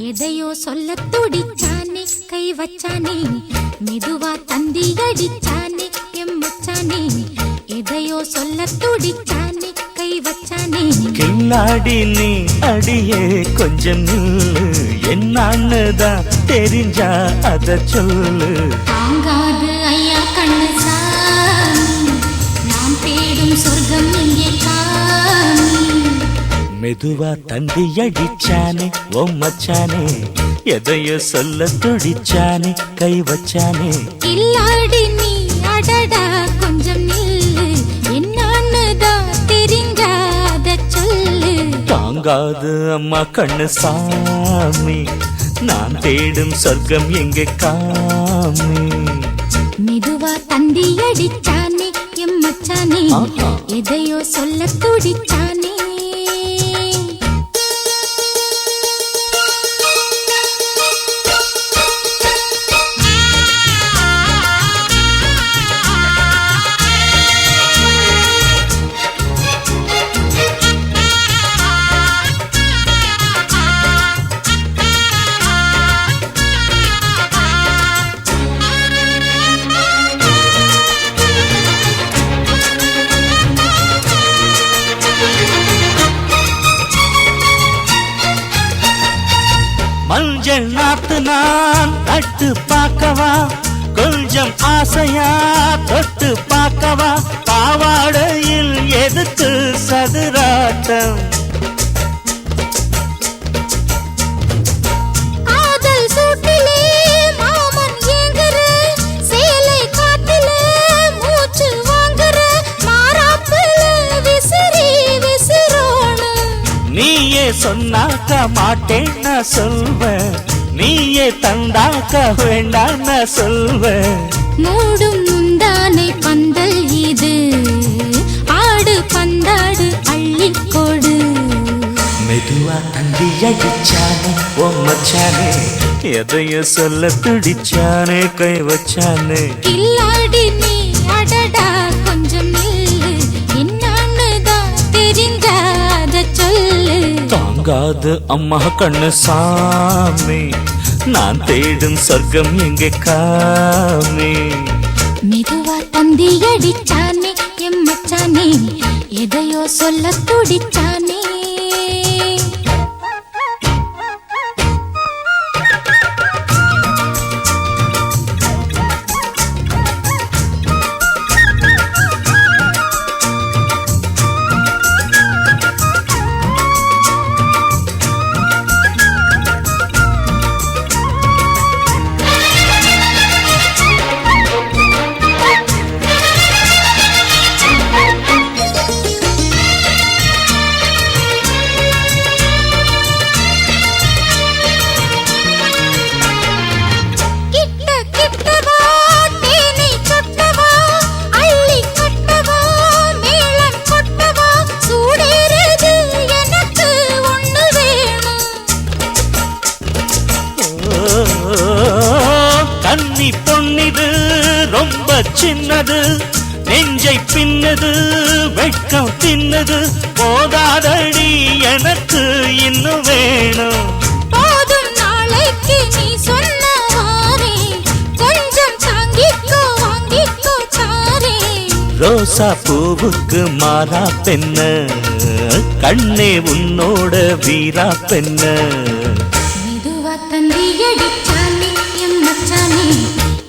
எதையோ சொல்ல துடிச்சானே கை வச்சானே மெதுவா தந்தி அடிச்சானே எம் மச்சானே எதையோ சொல்ல துடிச்சானே கை வச்சானே கில்லாடி நீ அடியே கொஞ்சம் நில்லு என்னன்னுதான் தெரிஞ்சா அத சொல்லு தாங்காது ஐயா கண்ணு சாமி நாம் தேடும் சொர்க்கம் இங்கே காமி மெதுவா தந்தி அடிச்சானே ஓ மச்சானே எதையோ சொல்ல துடிச்சானே கை வச்சானே கில்லாடி நீ அடடா கொஞ்சம் நில்லு என்னன்னுதான் தெரிஞ்சாத சொல்லு தாங்காது அம்மா கண்ணு சாமி நான் தேடும் சொர்க்கம் எங்கே காமி மெதுவா தந்தி அடிச்சானே எம் மச்சானே எதையோ சொல்ல துடிச்சானே மஞ்சள் நாத்து நான் நட்டு பார்க்கவா கொஞ்சம் ஆசையா தொட்டு பார்க்கவா பாவாடையில் எதுக்கு சதுராட்டம் காதல் சூட்டிலே மாமன் ஏங்குற சேலை காட்டிலே மூச்சு வாங்குற மாறாப்புல விசிறி விசிறோணும் நீயே சொன்னாக்க மாட்டேன் நான் சொல்வேன் நீயே தந்தாக்க வேண்டாம் நான் சொல்வேன் மூடும் முந்தானை பந்தல் இது ஆடு பந்தாடு அள்ளிக்கொடு மெதுவா தந்தி அடிச்சானே ஓ மச்சானே எதையோ சொல்ல துடிச்சானே கை வச்சானே கில்லாடி நீ அடடா கொஞ்சம் நில்லு என்னன்னுதான் தெரிஞ்சாத சொல்லு தாங்காது அம்மா கண்ணு சாமி நான் தேடும் சொர்க்கம் எங்கே காமி மெதுவா தந்தி அடிச்சானே எம் மச்சானே எதையோ சொல்ல துடிச்சானே கன்னி பொன்னிது ரொம்ப சின்னது நெஞ்சை பின்னது வெட்கம் தின்னது போதாதடி எனக்கு இன்னும் வேணும் போதும் நாளைக்கு நீ சொன்னவாரே கொஞ்சம் தாங்கிக்கோ வாங்கிக்கோ தாரே ரோசா பூவுக்கு மாறா பெண்ண கண்ணே உன்னோட வீரா பெண்ண மெதுவா தந்தி அடிச்சானே எம் மச்சானே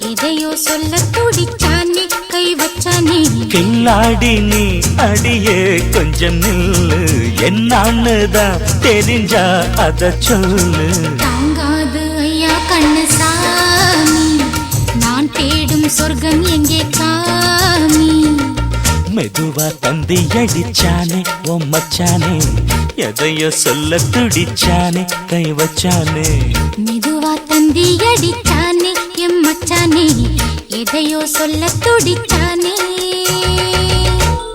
எதையோ சொல்ல துடிச்சானே கை வச்சானே கில்லாடி நீ அடியே கொஞ்சம் நில்லு என்னன்னுதான் தெரிஞ்சா அத சொல்லு தாங்காது ஐயா கண்ணு சாமி நான் தேடும் சொர்க்கம் எங்கே காமி மெதுவா தந்தி அடிச்சானே ஓ மச்சானே எதையோ சொல்ல துடிச்சானே கை வச்சானே மெதுவா தந்தி அடிச்சானே எம் மச்சானே எதையோ சொல்ல துடிச்சானே